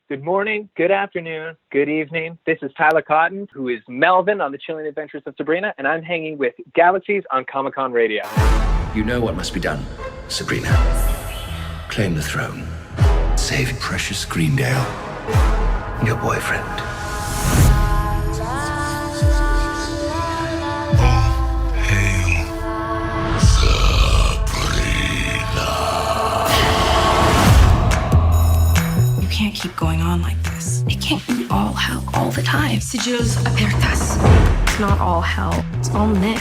Good morning, good afternoon, good evening. This is Tyler Cotton, who is Melvin on the Chilling Adventures of Sabrina, and I'm hanging with Galaxies on Comic-Con Radio. You know what must be done, Sabrina. Claim the throne. Save precious Greendale. Your boyfriend. All hail Sabrina. You can't keep going on like this. It can't be all hell all the time. Sigils apertas. It's not all hell. It's all Nick.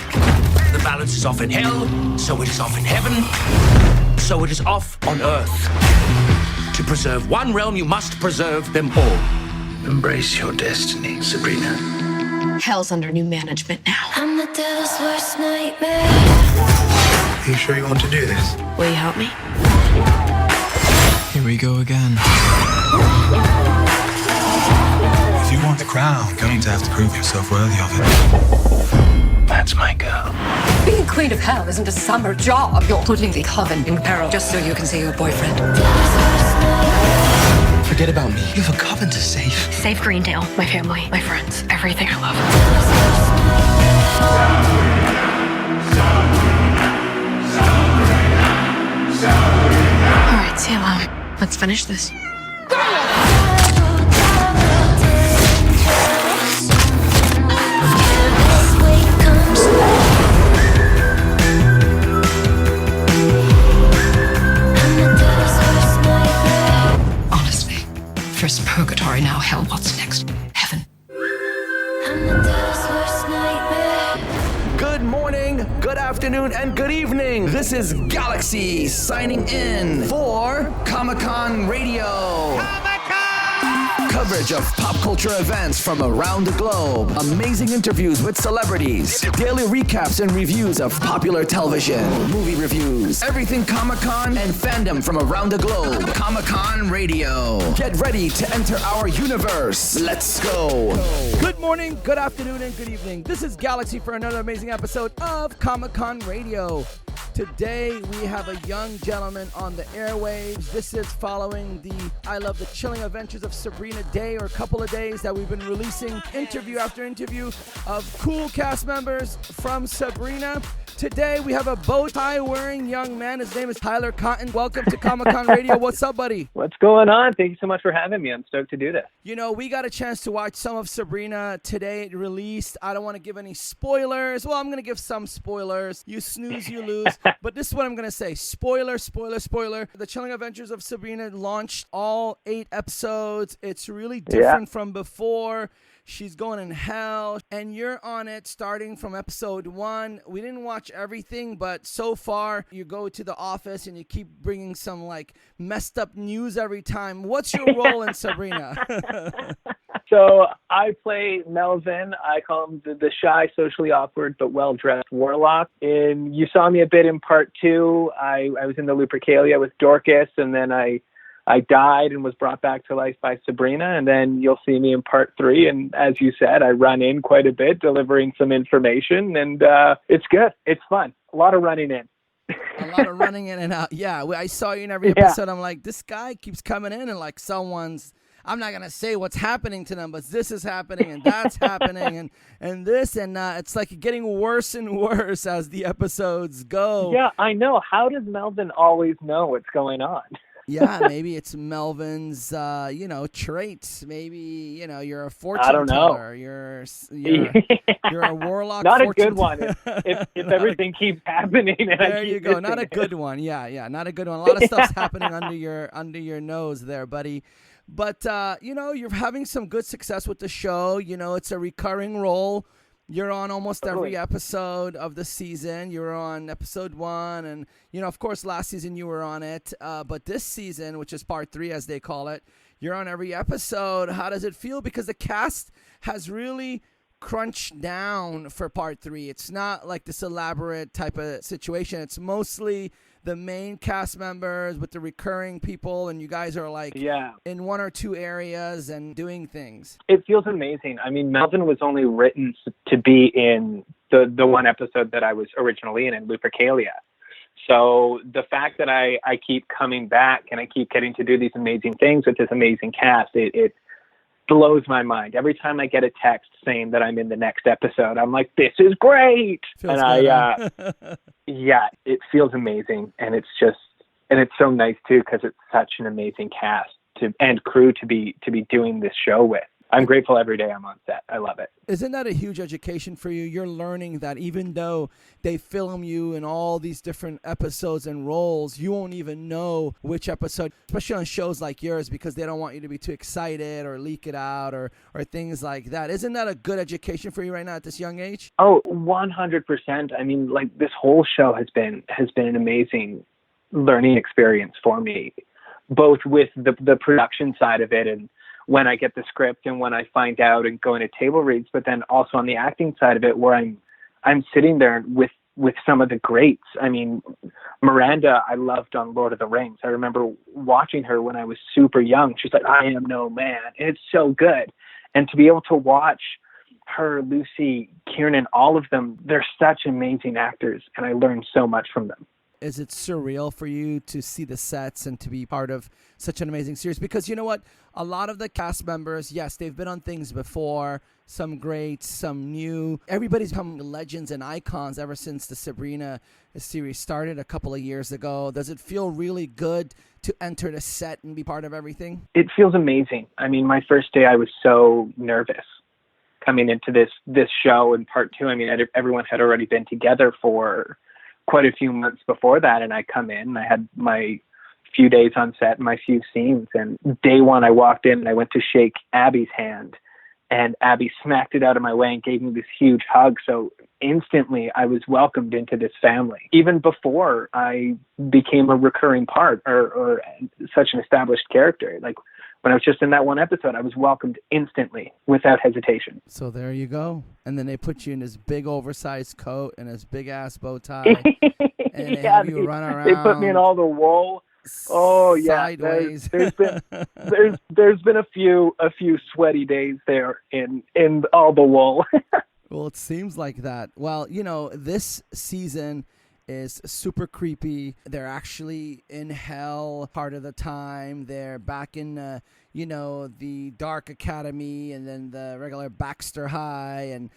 The balance is off in hell, so it is off in heaven, so it is off on earth. To preserve one realm, you must preserve them all. Embrace your destiny, Sabrina. Hell's under new management now. I'm the devil's worst nightmare. Are you sure you want to do this? Will you help me? Here we go again. If you want the crown, you're going to have to prove yourself worthy of it. That's my girl. Being queen of hell isn't a summer job. You're putting the coven in peril just so you can see your boyfriend. Forget about me. You have a coven to save. Save Greendale, my family, my friends, everything I love. All right, Salem, let's finish this. First purgatory, now hell. What's next? Heaven. I'm the devil's worst nightmare. Good morning, good afternoon, and good evening. This is Galaxy signing in for Comic-Con Radio. Coverage of pop culture events from around the globe. Amazing interviews with celebrities. Daily recaps and reviews of popular television. Movie reviews. Everything Comic-Con and fandom from around the globe. Comic-Con Radio. Get ready to enter our universe. Let's go. Good morning, good afternoon, and good evening. This is Galaxy for another amazing episode of Comic-Con Radio. Today, we have a young gentleman on the airwaves. This is following the I Love the Chilling Adventures of Sabrina day or couple of days that we've been releasing interview after interview of cool cast members from Sabrina. Today, we have a bow tie wearing young man. His name is Tyler Cotton. Welcome to Comic-Con Radio. What's up, buddy? What's going on? Thank you so much for having me. I'm stoked to do this. You know, we got a chance to watch some of Sabrina today. It released. I don't want to give any spoilers. Well, I'm going to give some spoilers. You snooze, you lose. But this is what I'm going to say. Spoiler, spoiler, spoiler. The Chilling Adventures of Sabrina launched all 8 episodes. It's really different from before. She's going in hell, and you're on it starting from episode 1. We didn't watch everything, but so far, you go to the office and you keep bringing some, like, messed up news every time. What's your role in Sabrina? So I play Melvin. I call him the shy, socially awkward, but well-dressed warlock. And you saw me a bit in part 2. I was in the Lupercalia with Dorcas, and then I died and was brought back to life by Sabrina, and then you'll see me in part 3. And as you said, I run in quite a bit, delivering some information, and it's good. It's fun. A lot of running in. A lot of running in and out. Yeah, I saw you in every episode. I'm like, this guy keeps coming in and like someone's, I'm not going to say what's happening to them, but this is happening and that's happening and this. And it's like getting worse and worse as the episodes go. Yeah, I know. How does Melvin always know what's going on? Yeah, maybe it's Melvin's, traits. Maybe, you're a fortune teller. You're a warlock. Not a good one. If everything keeps happening. And there you go. Not a good one. Yeah, not a good one. A lot of stuff's happening under your nose there, buddy. But, you're having some good success with the show. It's a recurring role. You're on almost every episode of the season. You were on episode 1, and, of course, last season you were on it. But this season, which is part 3, as they call it, you're on every episode. How does it feel? Because the cast has really crunched down for part 3. It's not like this elaborate type of situation. It's mostly the main cast members with the recurring people, and you guys are like in 1 or 2 areas and doing things. It feels amazing. I mean, Melvin was only written to be in the one episode that I was originally in Lupercalia. So the fact that I keep coming back and I keep getting to do these amazing things with this amazing cast, it blows my mind. Every time I get a text saying that I'm in the next episode, I'm like, this is great. Feels And good, yeah, it feels amazing. And it's so nice too, because it's such an amazing cast and crew to be doing this show with. I'm grateful every day I'm on set. I love it. Isn't that a huge education for you? You're learning that even though they film you in all these different episodes and roles, you won't even know which episode, especially on shows like yours, because they don't want you to be too excited or leak it out or things like that. Isn't that a good education for you right now at this young age? Oh, 100%. I mean, like, this whole show has been an amazing learning experience for me, both with the production side of it and when I get the script and when I find out and go into table reads, but then also on the acting side of it, where I'm sitting there with some of the greats. I mean, Miranda, I loved on Lord of the Rings. I remember watching her when I was super young. She's like, I am no man. And it's so good. And to be able to watch her, Lucy, Kiernan, all of them, they're such amazing actors, and I learned so much from them. Is it surreal for you to see the sets and to be part of such an amazing series? Because you know what? A lot of the cast members, yes, they've been on things before, some great, some new. Everybody's become legends and icons ever since the Sabrina series started a couple of years ago. Does it feel really good to enter the set and be part of everything? It feels amazing. I mean, my first day I was so nervous coming into this show in part two. I mean, everyone had already been together for quite a few months before that, and I come in and I had my few days on set and my few scenes, and day one I walked in and I went to shake Abby's hand, and Abby smacked it out of my way and gave me this huge hug. So instantly I was welcomed into this family, even before I became a recurring part or such an established character. Like, when I was just in that one episode, I was welcomed instantly without hesitation. So there you go. And then they put you in this big oversized coat and this big ass bow tie. And they have you run around. They put me in all the wool. Oh yeah. Sideways. There's been a few sweaty days there in all the wool. Well, it seems like that. Well, you know, this season is super creepy. They're actually in hell part of the time. They're back in, the Dark Academy and then the regular Baxter High. And,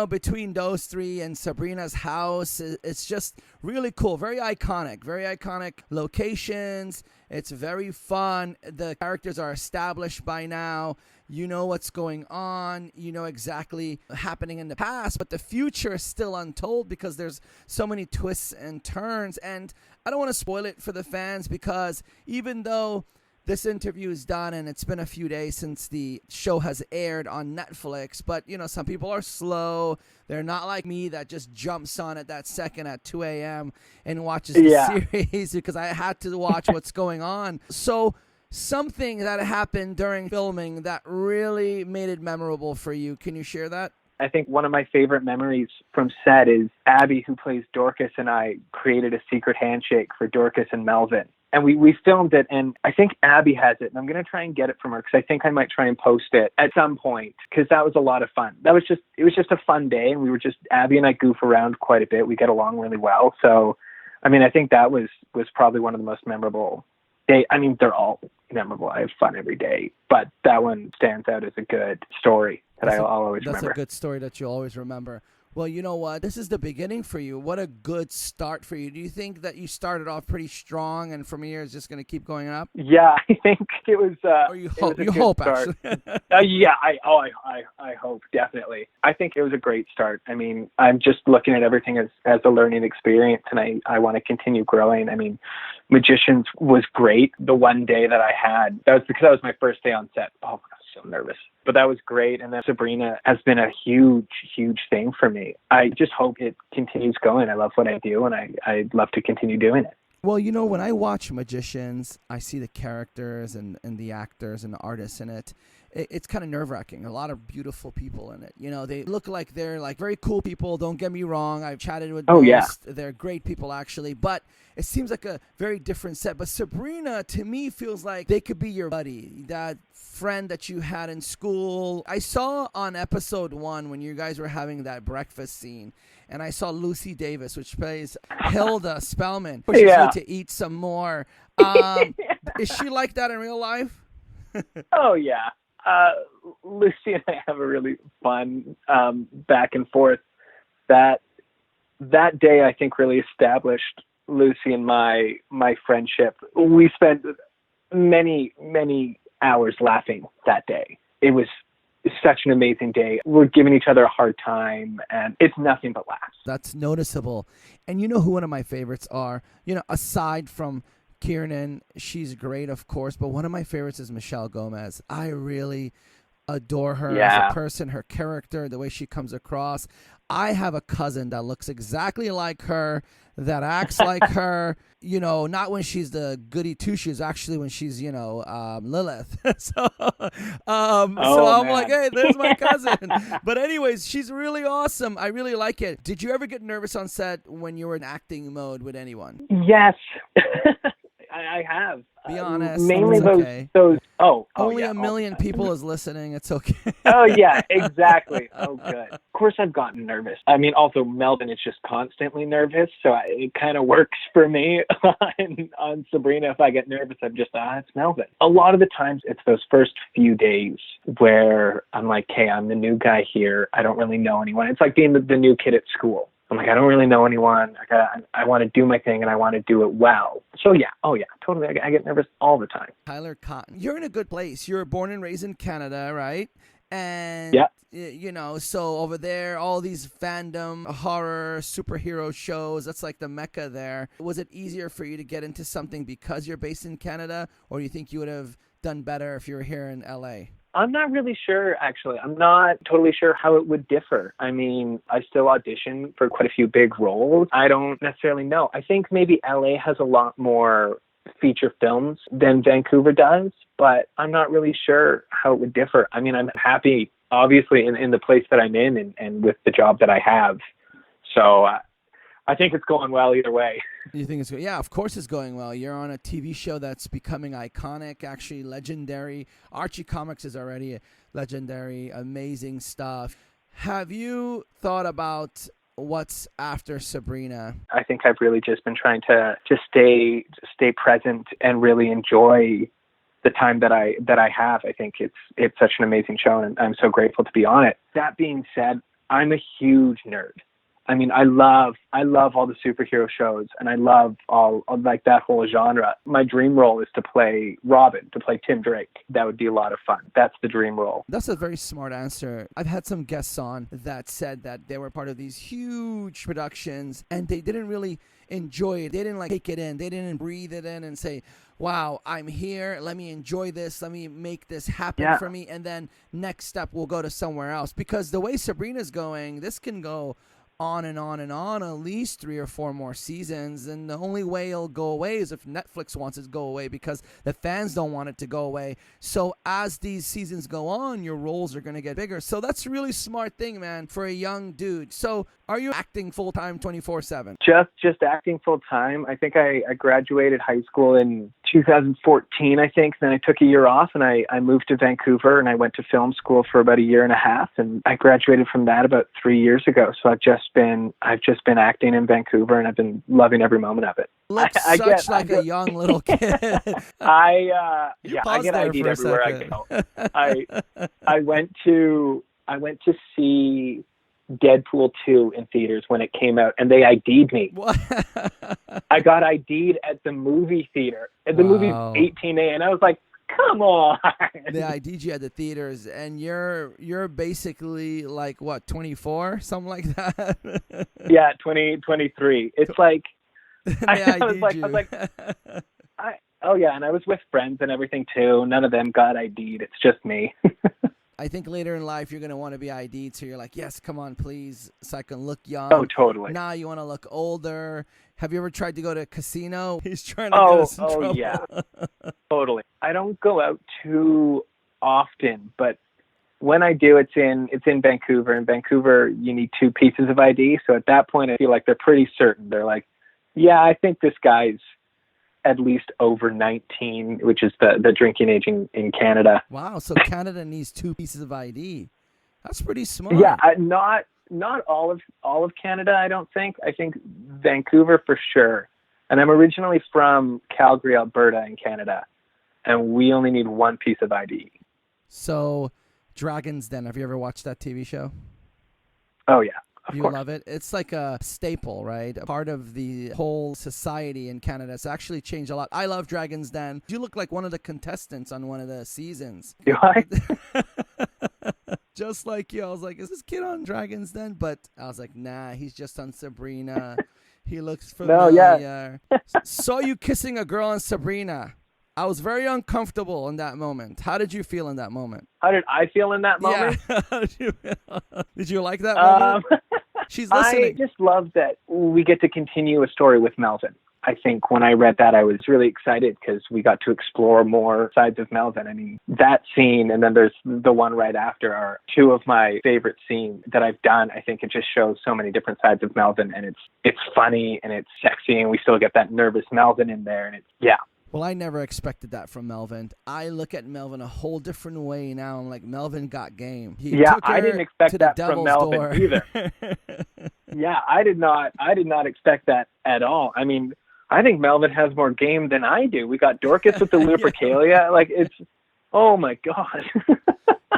between those three and Sabrina's house, it's just really cool. Very iconic locations. It's very fun. The characters are established by now. You know what's going on. You know exactly happening in the past, but the future is still untold because there's so many twists and turns. And I don't want to spoil it for the fans, because even though this interview is done and it's been a few days since the show has aired on Netflix, but some people are slow. They're not like me that just jumps on it that second at 2 a.m. and watches the series, because I had to watch what's going on. So something that happened during filming that really made it memorable for you. Can you share that? I think one of my favorite memories from set is Abby, who plays Dorcas, and I created a secret handshake for Dorcas and Melvin. And we filmed it, and I think Abby has it, and I'm going to try and get it from her, because I think I might try and post it at some point, because that was a lot of fun. It was just a fun day, and Abby and I goof around quite a bit. We get along really well. So, I mean, I think that was probably one of the most memorable days. I mean, they're all memorable. I have fun every day, but that one stands out as a good story that I'll always remember. That's a good story that you'll always remember. Well, you know what? This is the beginning for you. What a good start for you. Do you think that you started off pretty strong and from here it's just going to keep going up? Yeah, I think it was. Or you hope, actually. Yeah, I hope, definitely. I think it was a great start. I mean, I'm just looking at everything as a learning experience, and I want to continue growing. I mean, Magicians was great. The one day that I had, that was because that was my first day on set. Oh, I was so nervous. But that was great. And then Sabrina has been a huge, huge thing for me. I just hope it continues going. I love what I do, and I'd love to continue doing it. Well, when I watch Magicians, I see the characters and the actors and the artists in it. It's kind of nerve-wracking. A lot of beautiful people in it. They look like they're like very cool people. Don't get me wrong. I've chatted with most. Yeah. They're great people, actually. But it seems like a very different set. But Sabrina, to me, feels like they could be your buddy, that friend that you had in school. I saw on episode 1 when you guys were having that breakfast scene, and I saw Lucy Davis, which plays Hilda Spellman, pushes you to eat some more. Is she like that in real life? Oh, yeah. Lucy and I have a really fun back and forth. That day, I think, really established Lucy and my friendship. We spent many, many hours laughing that day. It was such an amazing day. We're giving each other a hard time, and it's nothing but laughs. That's noticeable. And you know who one of my favorites are? You know, aside from Kiernan, she's great, of course, but one of my favorites is Michelle Gomez. I really adore her as a person, her character, the way she comes across. I have a cousin that looks exactly like her, that acts like her, you know, not when she's the goody two-shoes, actually when she's, you know, Lilith. So I'm like, hey, there's my cousin. But anyways, she's really awesome. I really like it. Did you ever get nervous on set when you were in acting mode with anyone? Yes. I have. Be honest. Mainly those. Only a million people is listening. It's okay. Oh, yeah, exactly. Oh, good. Of course, I've gotten nervous. I mean, also, Melvin is just constantly nervous, so it kind of works for me on Sabrina. If I get nervous, I'm just, it's Melvin. A lot of the times, it's those first few days where I'm like, hey, I'm the new guy here. I don't really know anyone. It's like being the new kid at school. I'm like, I don't really know anyone. I want to do my thing, and I want to do it well. So, yeah. Oh, yeah. Totally. I get nervous all the time. Tyler Cotton, you're in a good place. You're born and raised in Canada, right? And, you know, so over there, all these fandom, horror, superhero shows, that's like the mecca there. Was it easier for you to get into something because you're based in Canada, or do you think you would have done better if you were here in L.A.? I'm not really sure, actually. I'm not totally sure how it would differ. I mean, I still audition for quite a few big roles. I don't necessarily know. I think maybe LA has a lot more feature films than Vancouver does, but I'm not really sure how it would differ. I mean, I'm happy, obviously, in the place that I'm in and with the job that I have. So I think it's going well either way. You think it's good? Yeah, of course it's going well. You're on a TV show that's becoming iconic, actually legendary. Archie Comics is already legendary, amazing stuff. Have you thought about what's after Sabrina? I think I've really just been trying to stay present and really enjoy the time that I have. I think it's such an amazing show, and I'm so grateful to be on it. That being said, I'm a huge nerd. I mean, I love all the superhero shows, and I love all like that whole genre. My dream role is to play Robin, to play Tim Drake. That would be a lot of fun. That's the dream role. That's a very smart answer. I've had some guests on that said that they were part of these huge productions, and they didn't really enjoy it. They didn't take it in. They didn't breathe it in and say, wow, I'm here. Let me enjoy this. Let me make this happen for me. And then next step, we'll go to somewhere else. Because the way Sabrina's going, this can go on and on and on, at least 3 or 4 more seasons, and the only way it'll go away is if Netflix wants it to go away, because the fans don't want it to go away. So as these seasons go on, your roles are going to get bigger. So that's a really smart thing, man, for a young dude. So are you acting full-time 24/7? Just acting full-time. I think I graduated high school in 2014, I think. Then I took a year off, and I moved to Vancouver, and I went to film school for about a year and a half, and I graduated from that about 3 years ago. So I've just been acting in Vancouver, and I've been loving every moment of it. Looks like a young little kid. I get ID'd everywhere I go. I went to see Deadpool 2 in theaters when it came out, and they ID'd me. What? I got ID'd at the movie theater. And the movie's 18A, and I was like, come on. They ID'd you at the theaters, and you're basically like, what, 24? Something like that? Yeah, 23. It's like, I was like, and I was with friends and everything too. None of them got ID'd. It's just me. I think later in life you're going to want to be ID'd, so you're like, yes, come on, please, so I can look young. Oh, totally. Now you want to look older. Have you ever tried to go to a casino? He's trying to get us in trouble. Oh, yeah. Totally. I don't go out too often, but when I do, it's in Vancouver. In Vancouver, you need 2 pieces of ID, so at that point I feel like they're pretty certain. They're like, yeah, I think this guy's at least over 19, which is the drinking age in Canada. Wow, so Canada needs 2 pieces of ID. That's pretty smart. Yeah, not Not all of Canada, I don't think. I think Vancouver for sure. And I'm originally from Calgary, Alberta in Canada. And we only need one piece of ID. So, Dragon's Den, have you ever watched that TV show? Oh, yeah. You love it? It's like a staple, right? A part of the whole society in Canada. It's actually changed a lot. I love Dragon's Den. You look like one of the contestants on one of the seasons. Do I? Just like you. I was like, is this kid on Dragon's Den? But I was like, nah, he's just on Sabrina. He looks familiar. No, yeah. Saw you kissing a girl on Sabrina. I was very uncomfortable in that moment. How did you feel in that moment? How did I feel in that moment? Yeah. How did you feel? Did you like that moment? She's listening. I just love that we get to continue a story with Melvin. I think when I read that, I was really excited because we got to explore more sides of Melvin. I mean, that scene and then there's the one right after are two of my favorite scenes that I've done. I think it just shows so many different sides of Melvin, and it's funny and it's sexy, and we still get that nervous Melvin in there, and it's, yeah. Well, I never expected that from Melvin. I look at Melvin a whole different way now. I'm like, Melvin got game. I didn't expect that from Melvin either. Yeah, I did not expect that at all. I mean, I think Melvin has more game than I do. We got Dorcas with the Lupercalia. Like, it's, oh my God.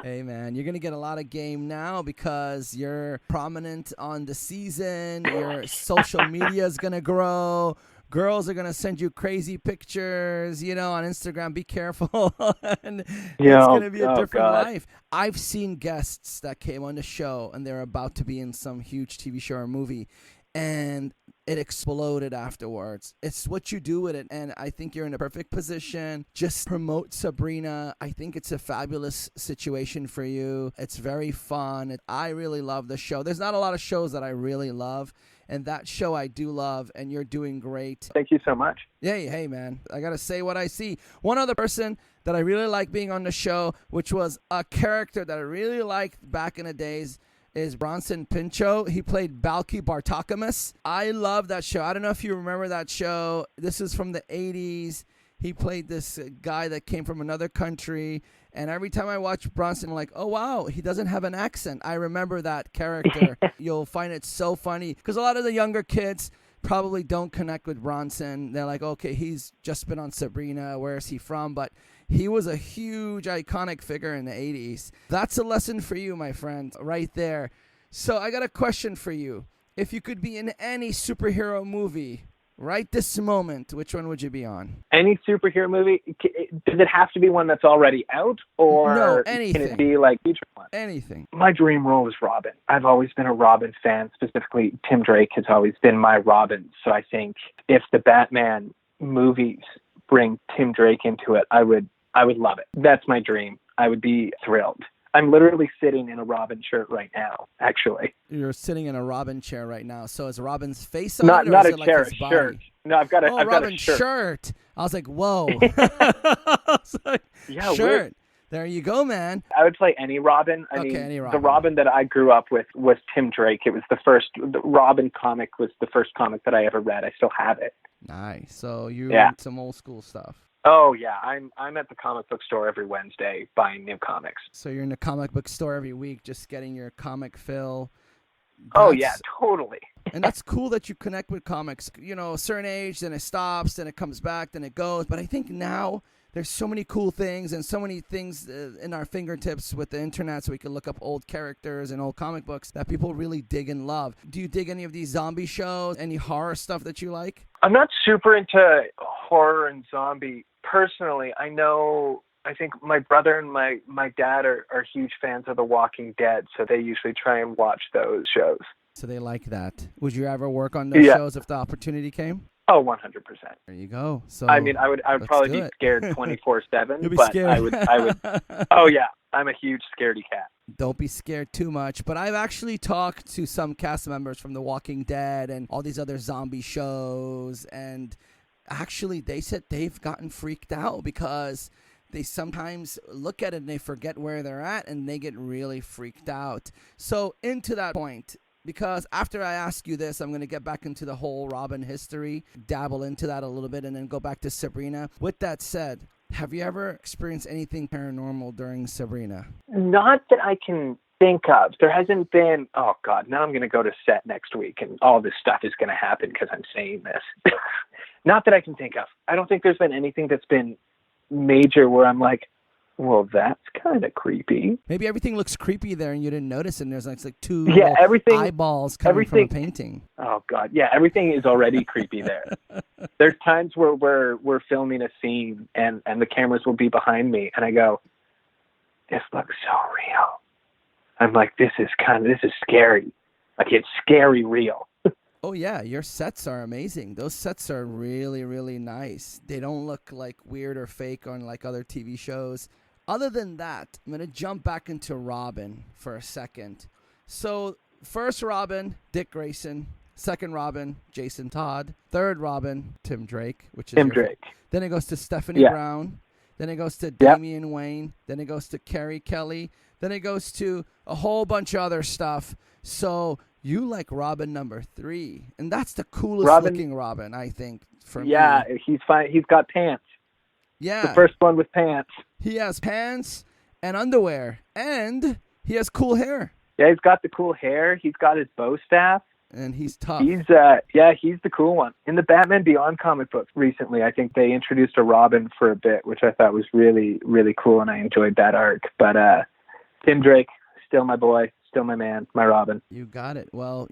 Hey, man, you're going to get a lot of game now because you're prominent on the season. Your social media is going to grow. Girls are going to send you crazy pictures, on Instagram. Be careful. And it's going to be a different life. I've seen guests that came on the show and they're about to be in some huge TV show or movie, and it exploded afterwards. It's what you do with it, and I think you're in a perfect position. Just promote Sabrina. I think it's a fabulous situation for you. It's very fun. I really love the show. There's not a lot of shows that I really love, and that show I do love, and you're doing great. Thank you so much. Hey, man. I got to say what I see. One other person that I really like being on the show, which was a character that I really liked back in the days, is Bronson Pinchot. He played Balky Bartokomous. I love that show. I don't know if you remember that show. This is from the 80s. He played this guy that came from another country. And every time I watch Bronson, I'm like, oh, wow, he doesn't have an accent. I remember that character. You'll find it so funny because a lot of the younger kids probably don't connect with Bronson. They're like, okay, he's just been on Sabrina. Where is he from? But he was a huge iconic figure in the 80s. That's a lesson for you, my friend, right there. So I got a question for you. If you could be in any superhero movie right this moment, which one would you be on? Any superhero movie? Does it have to be one that's already out? Or no, anything. Can it be like feature one? Anything. My dream role is Robin. I've always been a Robin fan. Specifically, Tim Drake has always been my Robin. So I think if the Batman movies bring Tim Drake into it, I would love it. That's my dream. I would be thrilled. I'm literally sitting in a Robin shirt right now, actually. You're sitting in a Robin chair right now. So is Robin's face on it, or not is a it chair, like his body? shirt. No, I've got a Robin shirt. I was like, whoa. I was like, yeah, shirt. Weird. There you go, man. I would play any Robin. Any Robin. The Robin that I grew up with was Tim Drake. It was the Robin comic was the first comic that I ever read. I still have it. Nice. So you read some old school stuff. Oh, yeah. I'm at the comic book store every Wednesday buying new comics. So you're in the comic book store every week just getting your comic fill. Oh, yeah, totally. And that's cool that you connect with comics. A certain age, then it stops, then it comes back, then it goes. But I think now there's so many cool things and so many things in our fingertips with the internet, so we can look up old characters and old comic books that people really dig and love. Do you dig any of these zombie shows? Any horror stuff that you like? I'm not super into horror and zombie. Personally, I think my brother and my dad are huge fans of The Walking Dead, so they usually try and watch those shows. So they like that. Would you ever work on those shows if the opportunity came? Oh, 100%. There you go. So I mean, I would probably be scared 24/7. You'll be but scared. I would. Oh yeah, I'm a huge scaredy cat. Don't be scared too much. But I've actually talked to some cast members from The Walking Dead and all these other zombie shows, and actually they said they've gotten freaked out because they sometimes look at it and they forget where they're at and they get really freaked out. So into that point, because after I ask you this, I'm going to get back into the whole Robin history, dabble into that a little bit, and then go back to Sabrina. With that said, have you ever experienced anything paranormal during Sabrina? Not that I can think of. There hasn't been, oh God, now I'm going to go to set next week and all this stuff is going to happen because I'm saying this. Not that I can think of. I don't think there's been anything that's been major where I'm like, well, that's kind of creepy. Maybe everything looks creepy there and you didn't notice it, and there's like two eyeballs coming from a painting. Oh God, yeah, everything is already creepy there. There's times where we're filming a scene and the cameras will be behind me and I go, this looks so real. I'm like, this is scary. Like, it's scary real. Oh yeah, your sets are amazing. Those sets are really, really nice. They don't look like weird or fake on like other TV shows. Other than that, I'm going to jump back into Robin for a second. So, first Robin, Dick Grayson. Second Robin, Jason Todd. Third Robin, Tim Drake, which is Tim Drake. Then it goes to Stephanie Brown. Then it goes to Damian Wayne. Then it goes to Carrie Kelly. Then it goes to a whole bunch of other stuff. So you like Robin number 3. And that's the coolest looking Robin, I think, for me. Yeah, he's fine. He's got pants. Yeah. The first one with pants. He has pants and underwear. And he has cool hair. Yeah, he's got the cool hair. He's got his bow staff. And he's tough. He's the cool one. In the Batman Beyond comic books recently, I think they introduced a Robin for a bit, which I thought was really, really cool, and I enjoyed that arc. But Tim Drake, still my boy, still my man, my Robin. You got it. Well,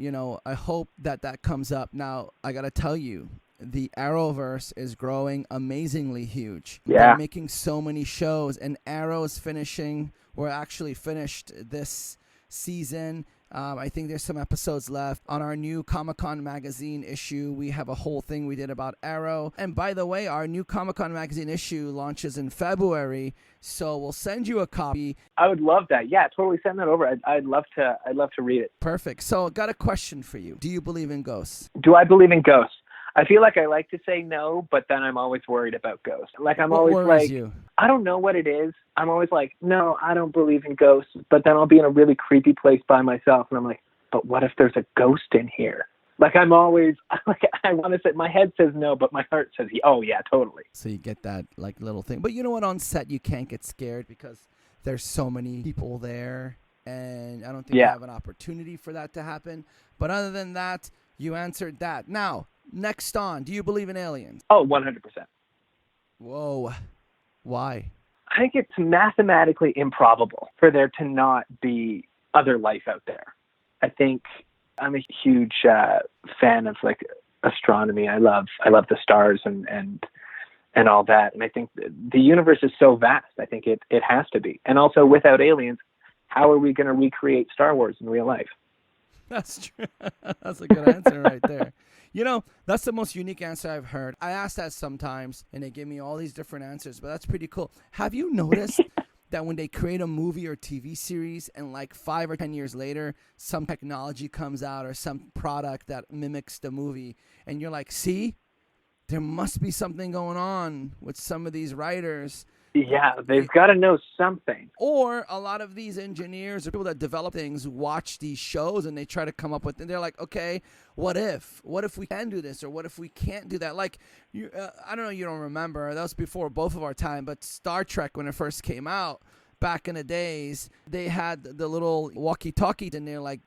I hope that comes up. Now, I got to tell you, the Arrowverse is growing amazingly huge. Yeah. They're making so many shows, and Arrow is finishing. We're actually finished this season. I think there's some episodes left. On our new Comic-Con magazine issue, we have a whole thing we did about Arrow. And by the way, our new Comic-Con magazine issue launches in February, so we'll send you a copy. I would love that. Yeah, totally send that over. I'd love to read it. Perfect. So I got a question for you. Do you believe in ghosts? Do I believe in ghosts? I feel like I like to say no, but then I'm always worried about ghosts. Like, I'm always like, I don't know what it is. I'm always like, no, I don't believe in ghosts. But then I'll be in a really creepy place by myself, and I'm like, but what if there's a ghost in here? Like, I'm always, like, I want to say, my head says no, but my heart says, oh, yeah, totally. So you get that, like, little thing. But you know what? On set, you can't get scared because there's so many people there, and I don't think you have an opportunity for that to happen. But other than that, you answered that. Now, next on, do you believe in aliens? Oh, 100%. Whoa. Why? I think it's mathematically improbable for there to not be other life out there. I think I'm a huge fan of, like, astronomy. I love the stars and all that. And I think the universe is so vast. I think it has to be. And also, without aliens, how are we going to recreate Star Wars in real life? That's true. That's a good answer right there. That's the most unique answer I've heard. I ask that sometimes, and they give me all these different answers, but that's pretty cool. Have you noticed that when they create a movie or TV series and like 5 or 10 years later, some technology comes out or some product that mimics the movie, and you're like, see, there must be something going on with some of these writers. Yeah, they've got to know something. Or a lot of these engineers or people that develop things watch these shows and they try to come up with, and they're like, okay, what if we can do this, or what if we can't do that? Like, I don't know, you don't remember, that was before both of our time, but Star Trek, when it first came out, back in the days, they had the little walkie-talkies in there, like,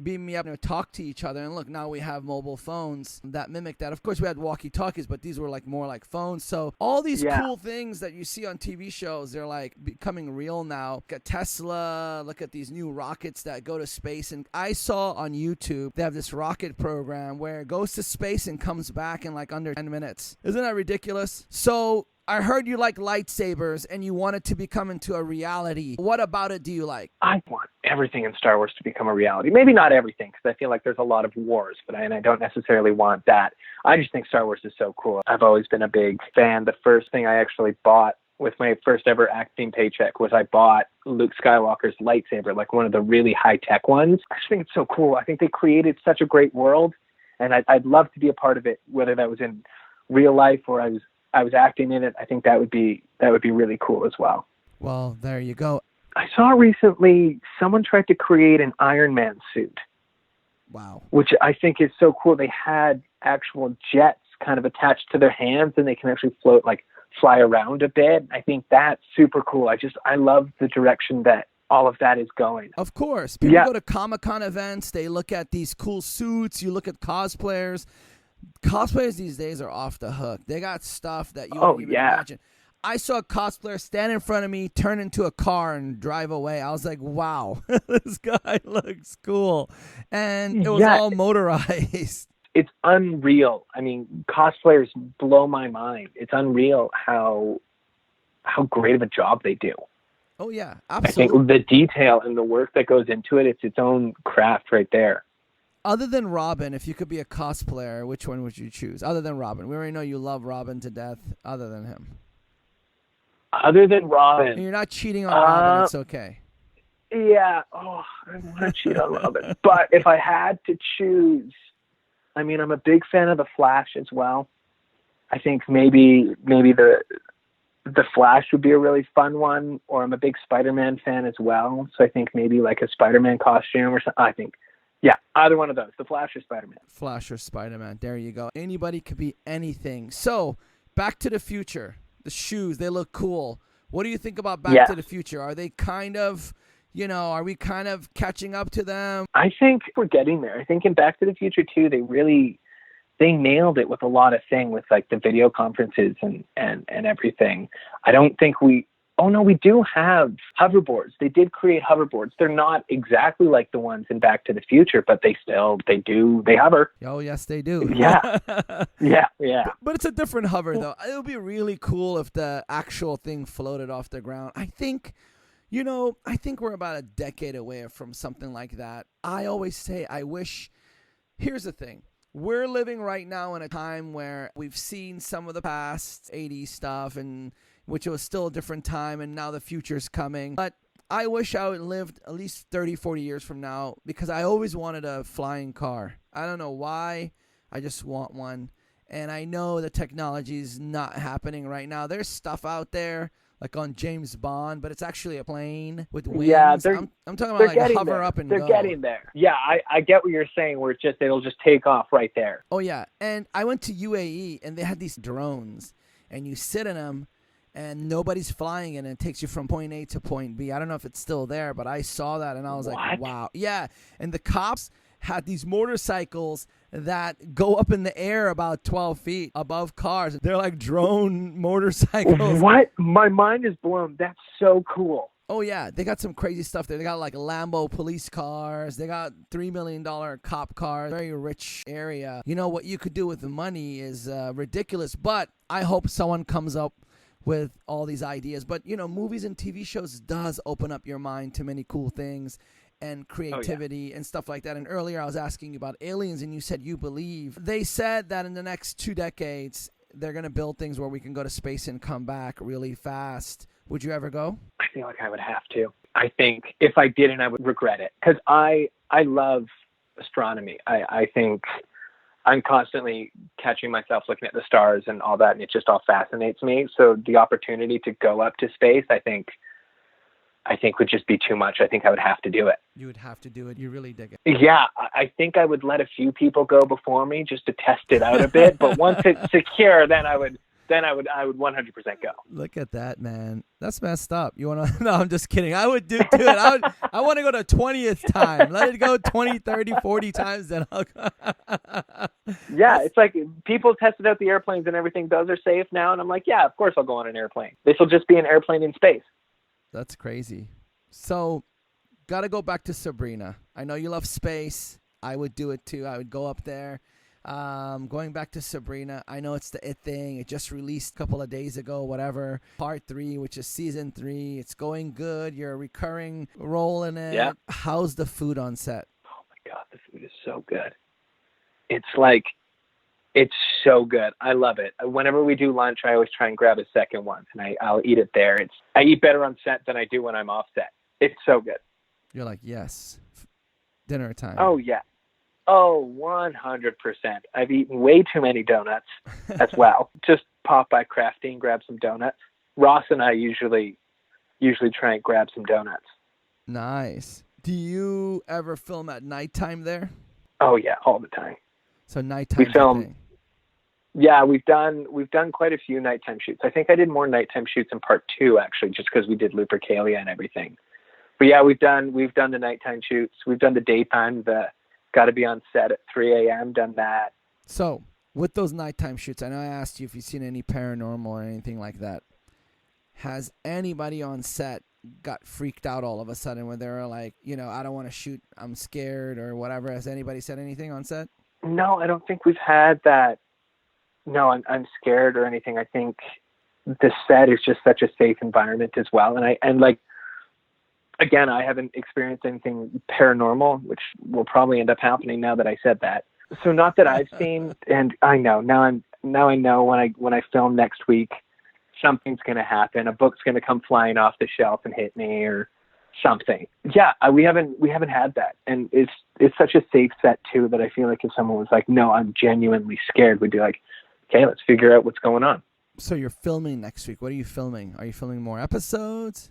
beam me up and talk to each other. And look, now we have mobile phones that mimic that. Of course, we had walkie-talkies, but these were like more like phones. So all these cool things that you see on TV shows, they're like becoming real now. Look at Tesla, look at these new rockets that go to space. And I saw on YouTube, they have this rocket program where it goes to space and comes back in like under 10 minutes. Isn't that ridiculous? So I heard you like lightsabers and you want it to become into a reality. What about it do you like? I want everything in Star Wars to become a reality. Maybe not everything, because I feel like there's a lot of wars, but I don't necessarily want that. I just think Star Wars is so cool. I've always been a big fan. The first thing I actually bought with my first ever acting paycheck was I bought Luke Skywalker's lightsaber, like one of the really high-tech ones. I just think it's so cool. I think they created such a great world, and I'd love to be a part of it, whether that was in real life or I was acting in it. I think that would be really cool as well. Well, there you go. I saw recently someone tried to create an Iron Man suit. Wow. Which I think is so cool. They had actual jets kind of attached to their hands, and they can actually fly around a bit. I think that's super cool. I love the direction that all of that is going. Of course. People go to Comic-Con events. They look at these cool suits. You look at cosplayers. Cosplayers these days are off the hook. They got stuff that you don't even imagine. I saw a cosplayer stand in front of me, turn into a car, and drive away. I was like, wow, this guy looks cool. And it was all motorized. It's unreal. I mean, cosplayers blow my mind. It's unreal how great of a job they do. Oh, yeah, absolutely. I think the detail and the work that goes into it, it's its own craft right there. Other than Robin, if you could be a cosplayer, which one would you choose? Other than Robin. We already know you love Robin to death. Other than him. Other than Robin. And you're not cheating on Robin. It's okay. Yeah. Oh, I don't want to cheat on Robin. But if I had to choose, I mean, I'm a big fan of the Flash as well. I think maybe the Flash would be a really fun one, or I'm a big Spider-Man fan as well. So I think maybe like a Spider-Man costume or something. I think, yeah, either one of those, the Flash or Spider-Man. Flash or Spider-Man. There you go. Anybody could be anything. So Back to the Future, the shoes, they look cool. What do you think about Back to the Future? Are they kind of, are we kind of catching up to them? I think we're getting there. I think in Back to the Future 2, they nailed it with a lot of things with like the video conferences and everything. I don't think we do have hoverboards. They did create hoverboards. They're not exactly like the ones in Back to the Future, but they hover. Oh, yes, they do. Yeah. Yeah. But it's a different hover, though. It would be really cool if the actual thing floated off the ground. I think we're about a decade away from something like that. I always say here's the thing. We're living right now in a time where we've seen some of the past 80s stuff, and which was still a different time, and now the future's coming. But I wish I would lived at least 30, 40 years from now, because I always wanted a flying car. I don't know why. I just want one. And I know the technology's not happening right now. There's stuff out there, like on James Bond, but it's actually a plane with wings. Yeah, I'm talking about like hover there. up and they're go. They're getting there. Yeah, I get what you're saying, where it'll just take off right there. Oh, yeah. And I went to UAE, and they had these drones, and you sit in them, and nobody's flying it, and it takes you from point A to point B. I don't know if it's still there, but I saw that, and I was like, wow. Yeah, and the cops had these motorcycles that go up in the air about 12 feet above cars. They're like drone motorcycles. What? My mind is blown. That's so cool. Oh, yeah. They got some crazy stuff there. They got like Lambo police cars. They got $3 million cop cars. Very rich area. What you could do with the money is ridiculous, but I hope someone comes up with all these ideas. But, movies and TV shows does open up your mind to many cool things and creativity and stuff like that. And earlier I was asking you about aliens, and you said you believe. They said that in the next 2 decades, they're going to build things where we can go to space and come back really fast. Would you ever go? I feel like I would have to. I think if I didn't, I would regret it, because I love astronomy. I think I'm constantly catching myself looking at the stars and all that, and it just all fascinates me. So the opportunity to go up to space, I think would just be too much. I think I would have to do it. You would have to do it. You really dig it. Yeah, I think I would let a few people go before me just to test it out a bit. But once it's secure, then I would 100% go. Look at that, man. That's messed up. You want to? No, I'm just kidding. I would do it. I want to go to 20th time. Let it go 20, 30, 40 times. Then I'll go. Yeah, it's like people tested out the airplanes and everything. Those are safe now. And I'm like, yeah, of course I'll go on an airplane. This will just be an airplane in space. That's crazy. So, got to go back to Sabrina. I know you love space. I would do it too. I would go up there. Going back to Sabrina, I know it's the It thing. It just released a couple of days ago, whatever. Part 3, which is season 3. It's going good. You're a recurring role in it. Yeah. How's the food on set? Oh my God, the food is so good. It's so good. I love it. Whenever we do lunch, I always try and grab a second one, and I'll eat it there. I eat better on set than I do when I'm off set. It's so good. You're like, yes, dinner time. Oh, yeah. Oh, 100%. I've eaten way too many donuts as well. Just pop by Crafty and grab some donuts. Ross and I usually try and grab some donuts. Nice. Do you ever film at nighttime there? Oh, yeah, all the time. So nighttime. We film. Yeah, we've done quite a few nighttime shoots. I think I did more nighttime shoots in part 2, actually, just because we did Lupercalia and everything. But yeah, we've done the nighttime shoots. We've done the daytime, the got to be on set at 3 a.m., done that. So with those nighttime shoots, I know I asked you if you've seen any paranormal or anything like that. Has anybody on set got freaked out all of a sudden when they were like, I don't want to shoot, I'm scared or whatever? Has anybody said anything on set? No, I don't think we've had that. No, I'm scared or anything. I think the set is just such a safe environment as well. Again, I haven't experienced anything paranormal, which will probably end up happening now that I said that. So not that I've seen, and I know now I know when I film next week, something's going to happen. A book's going to come flying off the shelf and hit me or something. Yeah, we haven't had that, and it's such a safe set too that I feel like if someone was like, "No, I'm genuinely scared," we'd be like, "Okay, let's figure out what's going on." So you're filming next week. What are you filming? Are you filming more episodes?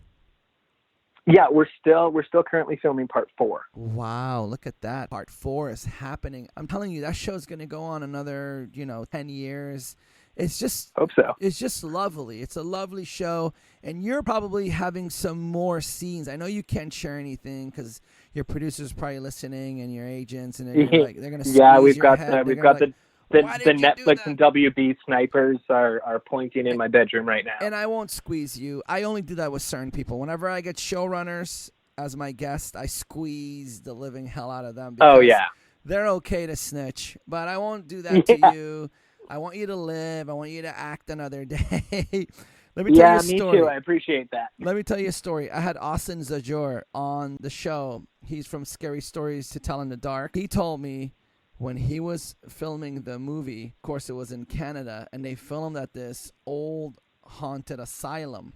Yeah, we're still currently filming part 4. Wow, look at that. Part 4 is happening. I'm telling you, that show's going to go on another, 10 years. It's just hope so. It's just lovely. It's a lovely show, and you're probably having some more scenes. I know you can't share anything because your producer's probably listening and your agents, and they're going to squeeze we've your got head. we've got the Netflix and that? WB snipers are pointing in my bedroom right now. And I won't squeeze you. I only do that with certain people. Whenever I get showrunners as my guest, I squeeze the living hell out of them. Oh, yeah. They're okay to snitch, but I won't do that to you. I want you to live. I want you to act another day. Let me tell you a story. Me too. I appreciate that. Let me tell you a story. I had Austin Zajor on the show. He's from Scary Stories to Tell in the Dark. He told me when he was filming the movie, of course it was in Canada, and they filmed at this old haunted asylum.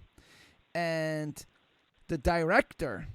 And the director,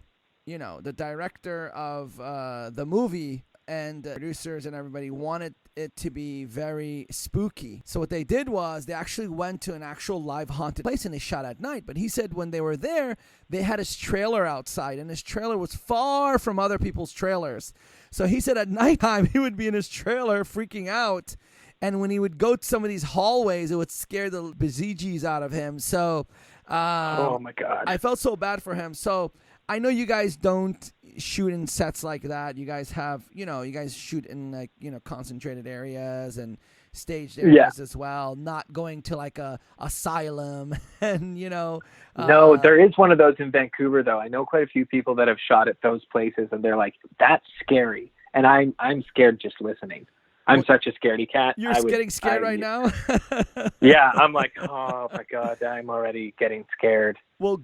of the movie and the producers and everybody wanted it to be very spooky. So what they did was they actually went to an actual live haunted place and they shot at night. But he said when they were there, they had his trailer outside, and his trailer was far from other people's trailers. So he said at nighttime he would be in his trailer freaking out, and when he would go to some of these hallways, it would scare the bejeebies out of him. So oh my God, I felt so bad for him. So I know you guys don't shoot in sets like that. You guys have, you guys shoot in concentrated areas and staged areas as well, not going to like a asylum and, No, there is one of those in Vancouver though. I know quite a few people that have shot at those places and they're like, that's scary. And I'm scared just listening. I'm such a scaredy cat. You're getting scared right now? Yeah, I'm like, oh my God, I'm already getting scared. Well,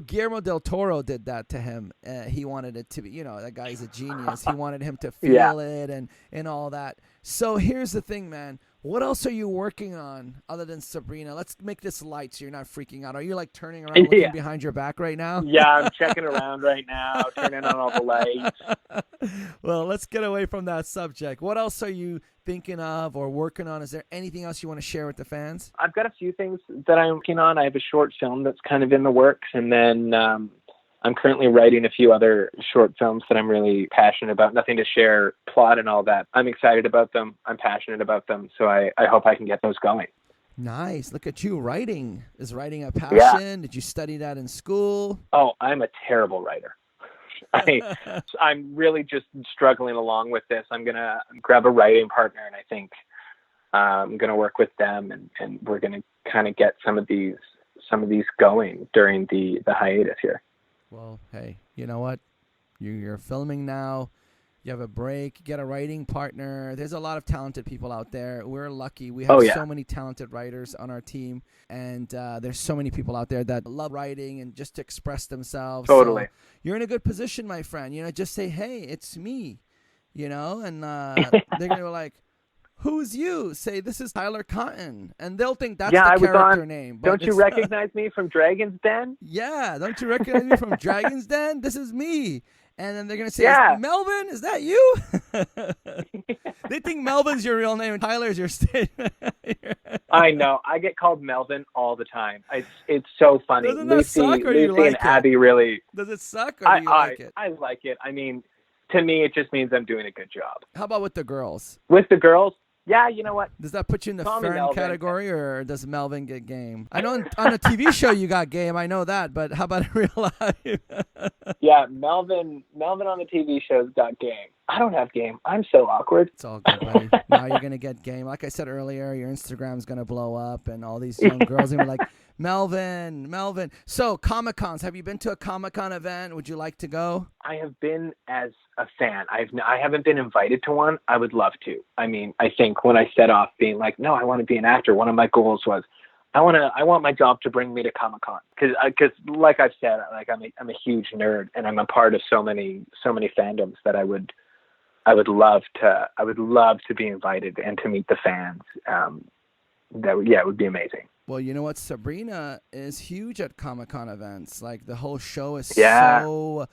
Guillermo del Toro did that to him. He wanted it to be, that guy's a genius. He wanted him to feel it and all that. So here's the thing, man. What else are you working on other than Sabrina? Let's make this light so you're not freaking out. Are you like turning around looking behind your back right now? Yeah, I'm checking around right now, turning on all the lights. Well, let's get away from that subject. What else are you thinking of or working on? Is there anything else you want to share with the fans? I've got a few things that I'm working on. I have a short film that's kind of in the works, and then I'm currently writing a few other short films that I'm really passionate about. Nothing to share plot and all that. I'm excited about them. I'm passionate about them. So I hope I can get those going. Nice. Look at you. Writing. Is writing a passion? Yeah. Did you study that in school? Oh, I'm a terrible writer. I'm really just struggling along with this. I'm going to grab a writing partner, and I think I'm going to work with them, and we're going to kind of get some of these going during the hiatus here. Well, hey, you know what? You're filming now. You have a break. Get a writing partner. There's a lot of talented people out there. We're lucky. We have so many talented writers on our team. And there's so many people out there that love writing and just to express themselves. Totally. So you're in a good position, my friend. Just say, hey, it's me. And they're going to be like, who's you? Say, this is Tyler Cotton. And they'll think that's the character name. Don't you recognize me from Dragon's Den? Yeah, don't you recognize me from Dragon's Den? This is me. And then they're going to say, Melvin, is that you? They think Melvin's your real name and Tyler's your stage name. I know. I get called Melvin all the time. It's so funny. Doesn't that suck or do you like and it? Abby really... Does it suck or do you like it? I like it. I mean, to me, it just means I'm doing a good job. How about with the girls? With the girls? Yeah, you know what? Does that put you in the Call Fern category, or does Melvin get game? I know on a TV show you got game. I know that, but how about in real life? Yeah, Yeah, Melvin on the TV show's got game. I don't have game. I'm so awkward. It's all good, buddy. Now you're going to get game. Like I said earlier, your Instagram's going to blow up, and all these young girls are going to be like, Melvin. So, Comic-Cons. Have you been to a Comic-Con event? Would you like to go? I have been as a fan. I haven't been invited to one. I would love to. I mean, I think when I set off being like, no, I want to be an actor, one of my goals was, I want my job to bring me to Comic-Con. Because like I've said, like I'm a huge nerd, and I'm a part of so many fandoms that I would love to be invited and to meet the fans. It would be amazing. Well, you know what? Sabrina is huge at Comic-Con events. Like, the whole show is so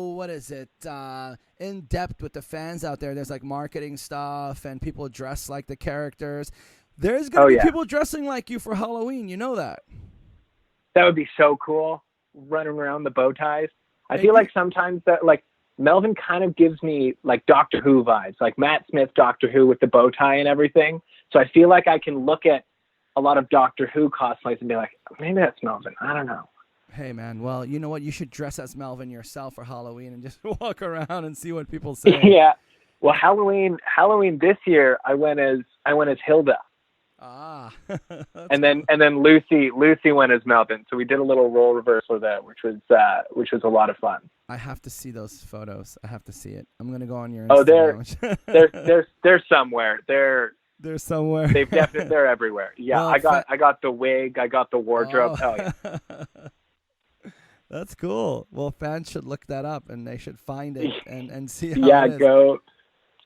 what is it? In depth with the fans out there. There's like marketing stuff, and people dress like the characters. There's gonna be people dressing like you for Halloween. You know that. That would be so cool. Running around the bow ties. I feel like sometimes that like Melvin kind of gives me like Doctor Who vibes, like Matt Smith Doctor Who with the bow tie and everything. So I feel like I can look at a lot of Doctor Who cosplays and be like, maybe that's Melvin. I don't know. Hey, man. Well, you know what? You should dress as Melvin yourself for Halloween and just walk around and see what people say. Yeah. Well, Halloween this year, I went as Hilda. Ah. and then Lucy went as Melvin. So we did a little role reversal of that, which was a lot of fun. I have to see those photos. I have to see it. I'm gonna go on your Instagram. Oh, they're somewhere. They're somewhere. They're everywhere. Yeah, well, I got the wig. I got the wardrobe. Oh yeah. That's cool. Well, fans should look that up, and they should find it and see how it is.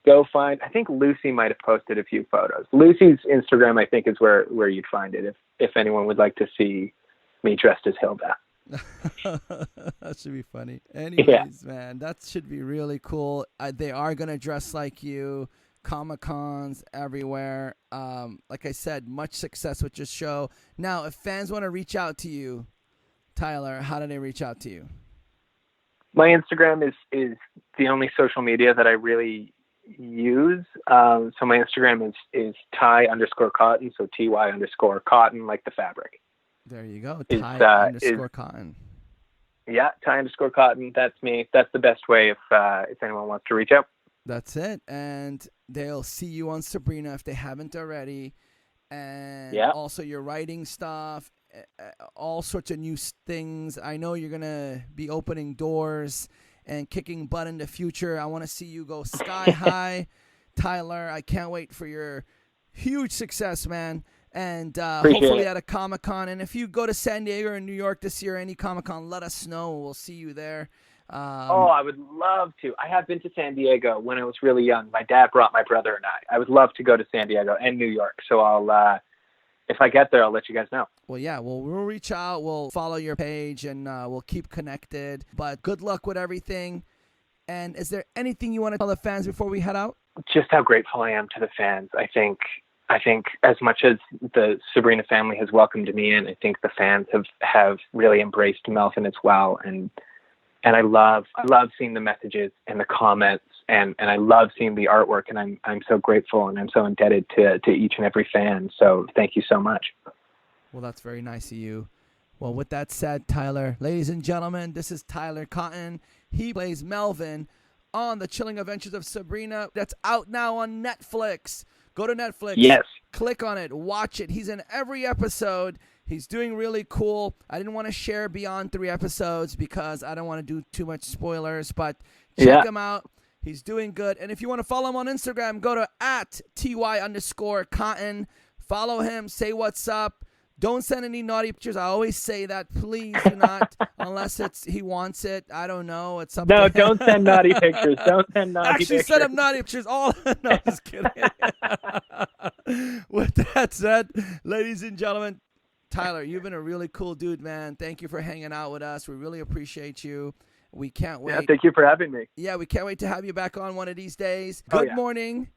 Go find. I think Lucy might have posted a few photos. Lucy's Instagram, I think, is where you'd find it if anyone would like to see me dressed as Hilda. That should be funny. Anyways, man, that should be really cool. They are gonna dress like you. Comic-Cons everywhere. Like I said, much success with your show. Now, if fans want to reach out to you, Tyler, how do they reach out to you? My Instagram is the only social media that I really use. So my Instagram is Ty_Cotton, so TY_Cotton, like the fabric. There you go. Ty_Cotton. Yeah, Ty_Cotton. That's me. That's the best way if anyone wants to reach out. That's it. And they'll see you on Sabrina if they haven't already. And also your writing stuff, all sorts of new things. I know you're going to be opening doors and kicking butt in the future. I want to see you go sky high. Tyler, I can't wait for your huge success, man. And hopefully at a Comic-Con. And if you go to San Diego or New York this year, any Comic-Con, let us know. We'll see you there. I would love to. I have been to San Diego when I was really young. My dad brought my brother and I. I would love to go to San Diego and New York. So I'll, if I get there, I'll let you guys know. Well, yeah, we'll reach out. We'll follow your page and we'll keep connected. But good luck with everything. And is there anything you want to tell the fans before we head out? Just how grateful I am to the fans. I think as much as the Sabrina family has welcomed me in, I think the fans have really embraced Melvin as well. And I love seeing the messages and the comments, and I love seeing the artwork, and I'm so grateful, and I'm so indebted to each and every fan. So thank you so much. Well, that's very nice of you. Well, with that said, Tyler, ladies and gentlemen, this is Tyler Cotton. He plays Melvin on the Chilling Adventures of Sabrina. That's out now on Netflix. Go to Netflix. Yes. Click on it. Watch it. He's in every episode. He's doing really cool. I didn't want to share beyond 3 episodes because I don't want to do too much spoilers, but check him out. He's doing good. And if you want to follow him on Instagram, go to @TY_Cotton. Follow him. Say what's up. Don't send any naughty pictures. I always say that. Please do not, unless he wants it. I don't know. It's something. No, don't send naughty pictures. Don't send naughty pictures. Actually, send him naughty pictures. No, just kidding. With that said, ladies and gentlemen, Tyler, you've been a really cool dude, man. Thank you for hanging out with us. We really appreciate you. We can't wait. Yeah, thank you for having me. Yeah, we can't wait to have you back on one of these days. Good morning,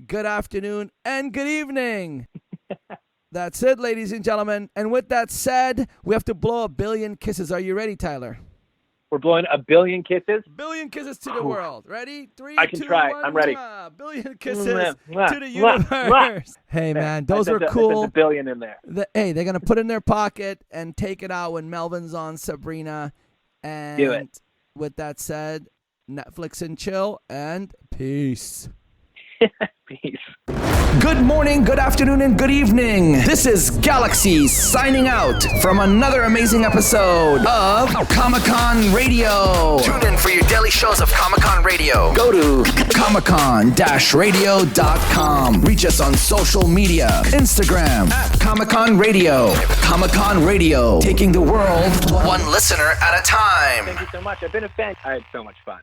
good afternoon, and good evening. That's it, ladies and gentlemen. And with that said, we have to blow 1 billion kisses. Are you ready, Tyler? We're blowing 1 billion kisses? 1 billion kisses to the world. Ready? 3, I can 2, try. 1, I'm ready. 1 billion kisses to the universe. Hey, man, those are cool. There's 1 billion in there. Hey, they're going to put in their pocket and take it out when Melvin's on Sabrina. And do it. with that said, Netflix and chill, and peace. Peace. Good morning, good afternoon, and good evening. This is Galaxy signing out from another amazing episode of Comic-Con Radio. Tune in for your daily shows of Comic-Con Radio. Go to comicon-radio.com. Reach us on social media, Instagram at Comic-Con Radio. Comic-Con Radio, taking the world one listener at a time. Thank you so much. I've been a fan. I had so much fun.